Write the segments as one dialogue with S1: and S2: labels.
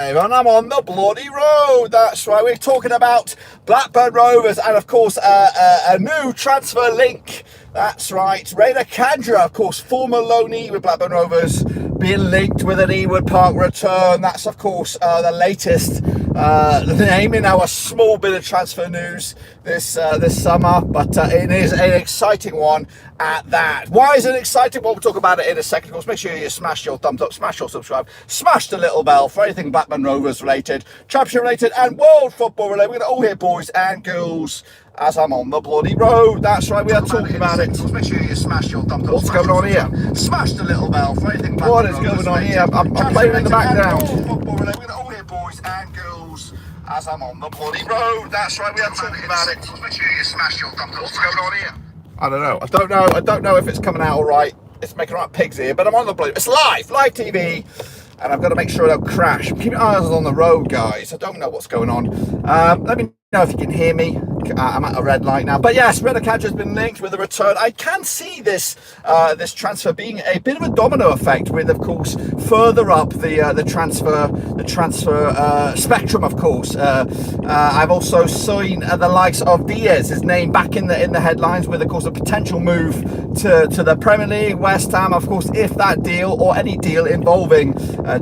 S1: And I'm on the bloody road. That's right. We're talking about Blackburn Rovers and, of course, a new transfer link. That's right. Reda Khadra, of course, former loanee with Blackburn Rovers, being linked with an Ewood Park return. That's, of course, the latest name in our small bit of transfer news this summer. But it is an exciting one at that. Why is it exciting? Well, we'll talk about it in a second. Of course, make sure you smash your thumbs up, smash your subscribe, smash the little bell for anything Blackburn Rovers related, Championship related, and world football related. We're going to all hear boys and girls as I'm on the bloody road. That's right, we are talking about it. Make sure you smash your thumbs up. What's going on here? Smash the little bell for anything Blackburn Rovers. What is going on here? I'm playing in the background. World football related. We're going to all hear boys and girls as I'm on the bloody road. That's right, we are talking about it. Make sure you smash your thumbs up. What's going on here? I don't know. I don't know if it's coming out all right. It's making right pigs here, but I'm on the blue. It's live TV, and I've got to make sure I don't crash. Keep your eyes on the road, guys. I don't know what's going on. Let me know if you can hear me. I'm at a red light now, but yes, Reda Khadra has been linked with a return. I can see this this transfer being a bit of a domino effect, with, of course, further up the transfer spectrum. Of course, I've also seen the likes of Diaz, his name back in the headlines, with, of course, a potential move to the Premier League, West Ham. Of course, if that deal or any deal involving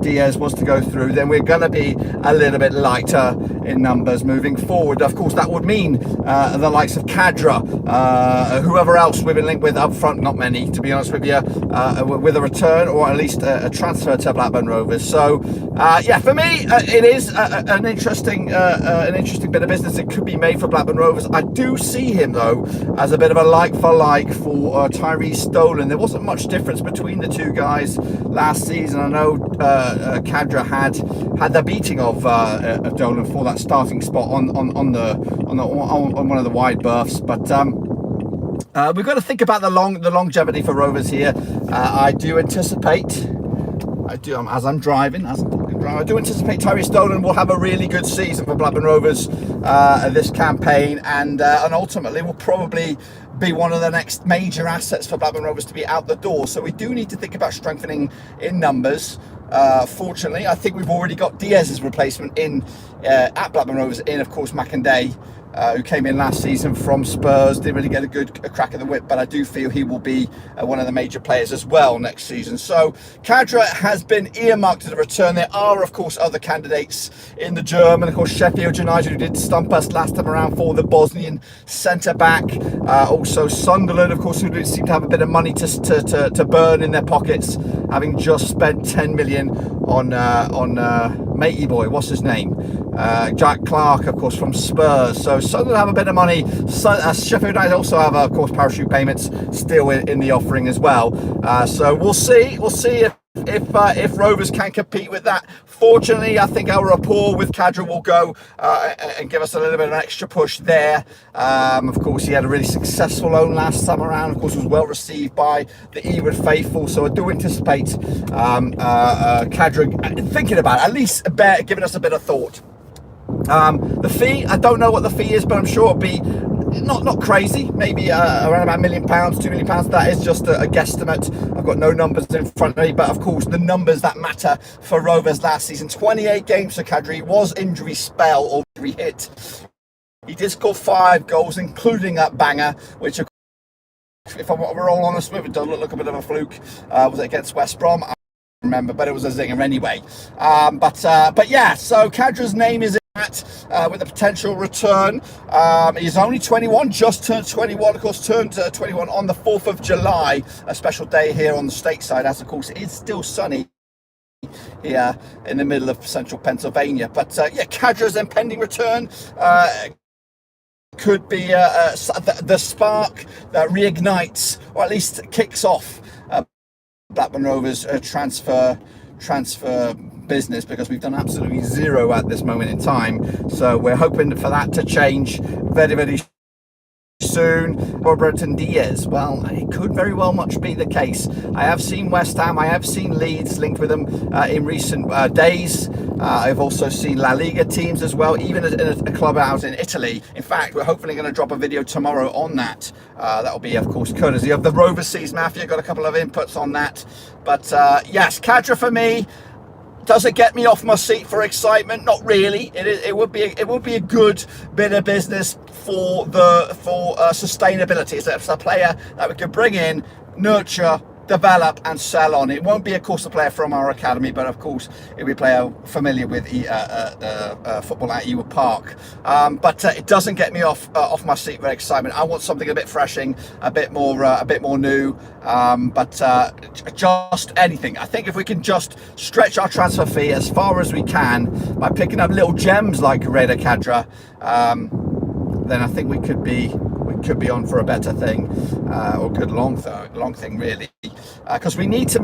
S1: Diaz was to go through, then we're going to be a little bit lighter in numbers moving forward. Of course, that would mean the likes of Khadra, whoever else we've been linked with up front, not many, to be honest with you, with a return or at least a transfer to Blackburn Rovers. So, yeah, for me, it is an interesting bit of business that could be made for Blackburn Rovers. I do see him, though, as a bit of a like-for-like for Tyrese Stolen. There wasn't much difference between the two guys last season. I know Khadra had the beating of Dolan for that starting spot on one of the wide berths, but we've got to think about the longevity for Rovers here. I do anticipate, as I'm driving, I do anticipate Tyrese Stolen will have a really good season for Blackburn Rovers this campaign, and ultimately will probably be one of the next major assets for Blackburn Rovers to be out the door. So we do need to think about strengthening in numbers. Fortunately, I think we've already got Diaz's replacement in at Blackburn Rovers, in, of course, Makinde, who came in last season from Spurs. Didn't really get a crack at the whip, but I do feel he will be one of the major players as well next season. So Khadra has been earmarked to the return. There are, of course, other candidates in the German. Of course, Sheffield United, who did stump us last time around for the Bosnian centre-back. Also Sunderland, of course, who seem to have a bit of money to burn in their pockets, having just spent 10 million on matey boy, what's his name? Jack Clark, of course, from Spurs. So Sunderland have a bit of money. Sheffield United also have, of course, parachute payments still in the offering as well. So we'll see if Rovers can compete with that. Fortunately, I think our rapport with Khadra will go and give us a little bit of an extra push there. Of course, he had a really successful loan last time around. Of course, was well received by the Ewood faithful. So I do anticipate Khadra thinking about it, at least giving us a bit of thought. The fee, I don't know what the fee is, but I'm sure it'll be not crazy, maybe around about £1 million, £2 million. That is just a guesstimate. I've got no numbers in front of me, but of course the numbers that matter for Rovers last season: 28 games for Khadra. He was injury spell or injury hit. He did score 5 goals, including that banger, which, if we're all honest with it, does look like a bit of a fluke. Was it against West Brom? I don't remember, but it was a zinger anyway. But yeah, so Khadra's name is with a potential return. He's only 21, just turned 21, of course, turned 21 on the 4th of July, a special day here on the stateside, as of course it is still sunny here in the middle of central Pennsylvania. But yeah, Khadra's impending return could be the spark that reignites, or at least kicks off, Blackburn Rovers transfer business, because we've done absolutely zero at this moment in time. So we're hoping for that to change very, very soon. Robert and Diaz, well, it could very well much be the case. I have seen West Ham, I have seen Leeds linked with them in recent days. I've also seen La Liga teams as well, even in a club out in Italy. In fact, we're hopefully going to drop a video tomorrow on that. That'll be, of course, courtesy of the Rover Seas Mafia. Got a couple of inputs on that. But yes, Khadra for me. Does it get me off my seat for excitement? Not really. It would be a good bit of business for sustainability. It's a player that we could bring in, nurture, develop and sell on. It won't be, of course, a player from our academy, but of course it'll be a player familiar with football at Ewood Park. But it doesn't get me off my seat with excitement. I want something a bit refreshing, a bit more new. But just anything. I think if we can just stretch our transfer fee as far as we can by picking up little gems like Reda Khadra, then I think we could be on for a better thing, or good long thing really, because we need to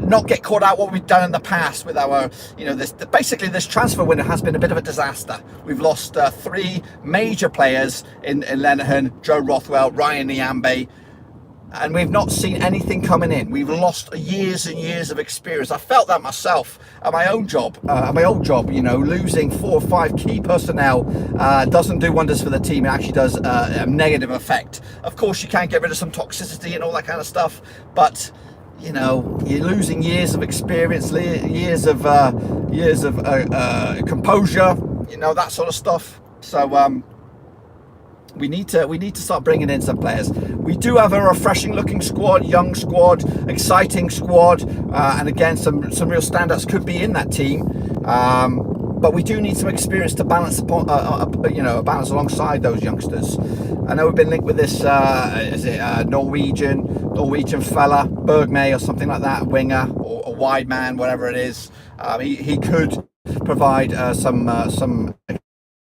S1: not get caught out what we've done in the past with our, this transfer window has been a bit of a disaster. We've lost 3 major players in Lenihan, Joe Rothwell, Ryan Niambe, and we've not seen anything coming in. We've lost years and years of experience. I felt that myself at my own job, losing 4 or 5 key personnel doesn't do wonders for the team. It actually does a negative effect. Of course, you can't get rid of some toxicity and all that kind of stuff, but you're losing years of experience, years of composure, that sort of stuff. So we need to start bringing in some players. We do have a refreshing looking squad, young squad, exciting squad, and again some real standouts could be in that team. But we do need some experience to balance balance alongside those youngsters. I know we've been linked with this Norwegian fella, Bergmay or something like that, winger or a wide man, whatever it is. He could provide some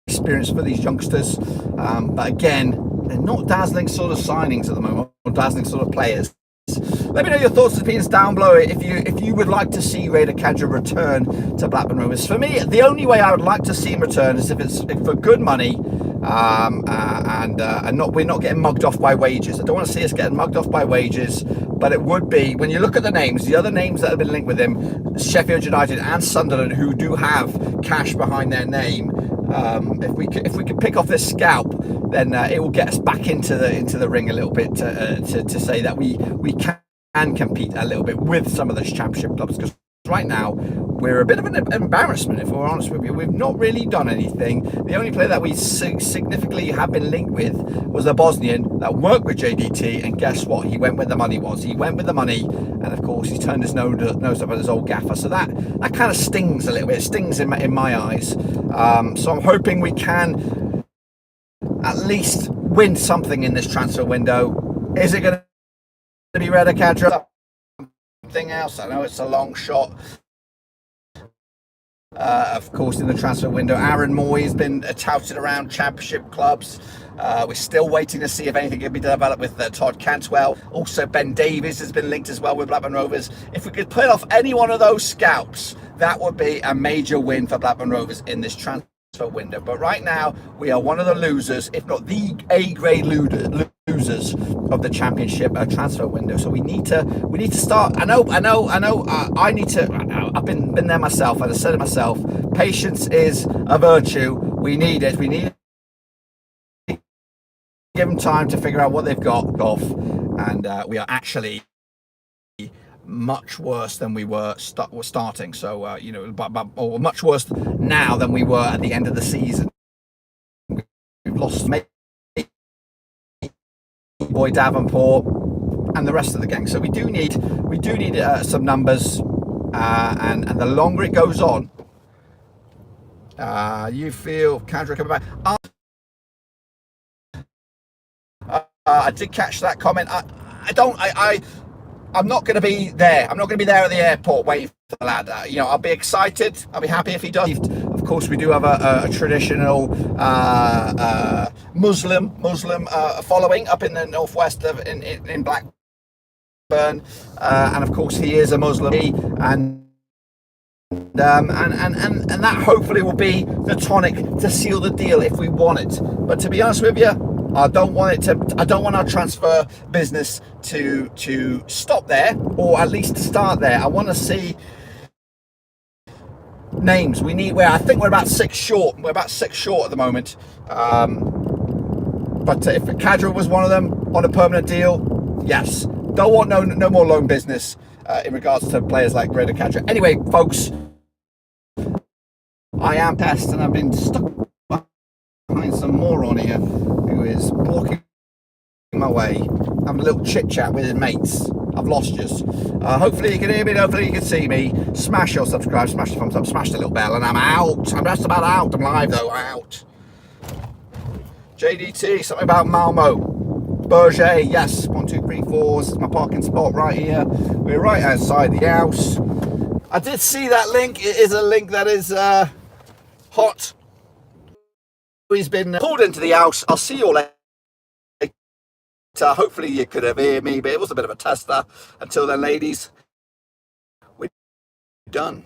S1: experience for these youngsters, but again, they're not dazzling sort of signings at the moment, or dazzling sort of players. Let me know your thoughts and opinions down below if you would like to see Reda Khadra return to Blackburn Rovers. For me, the only way I would like to see him return is if it's for good money, and we're not getting mugged off by wages. I don't want to see us getting mugged off by wages, but it would be, when you look at the other names that have been linked with him, Sheffield United and Sunderland, who do have cash behind their name. If we could pick off this scalp, then it will get us back into the ring a little bit to say that we can compete a little bit with some of those championship clubs, because right now we're a bit of an embarrassment, if we're honest with you. We've not really done anything. The only player that we significantly have been linked with was a Bosnian that worked with JDT, and guess what? He went where the money was. He went with the money, and of course he turned his nose up at his old gaffer. So that kind of stings a little bit. It stings in my eyes. So I'm hoping we can at least win something in this transfer window. Is it going to be Reda Khadra? Something else? I know it's a long shot. Of course, in the transfer window, Aaron Moy has been touted around championship clubs. We're still waiting to see if anything can be developed with Todd Cantwell. Also, Ben Davies has been linked as well with Blackburn Rovers. If we could pull off any one of those scalps, that would be a major win for Blackburn Rovers in this transfer window. But right now, we are one of the losers, if not the A-grade losers of the championship transfer window. So we need to start. I know. I need to. I've been there myself, and I said it myself. Patience is a virtue. We need it. We need to give them time to figure out what they've got off, and we are actually much worse than we were starting. So or much worse now than we were at the end of the season. We've lost Boy Davenport and the rest of the gang. So we do need some numbers, and the longer it goes on, you feel Khadra coming back. I did catch that comment. I'm not going to be there. I'm not going to be there at the airport waiting for the lad. I'll be excited. I'll be happy if he does. Of course, we do have a traditional Muslim following up in the northwest in Blackburn, and of course he is a Muslim, and that hopefully will be the tonic to seal the deal if we want it. But to be honest with you, I don't want our transfer business to stop there, or at least to start there. I want to see names. I think we're about 6 short. We're about 6 short at the moment. But if Khadra was one of them on a permanent deal, yes. Don't want no more loan business. in regards to players like Reda Khadra. Anyway, folks, I am test, and I've been stuck behind some moron here who is blocking my way, having a little chit chat with his mates. I've lost you. Hopefully you can hear me, hopefully you can see me. Smash your subscribe, smash the thumbs up, smash the little bell, and I'm out. I'm just about out. I'm live though, out. JDT, something about Malmo. Berger, yes, 1, 2, 3, 4. This is my parking spot right here. We're right outside the house. I did see that link. It is a link that is hot. He's been pulled into the house. I'll see you all later. Hopefully you could have heard me, but it was a bit of a tester. Until then, ladies, we're done.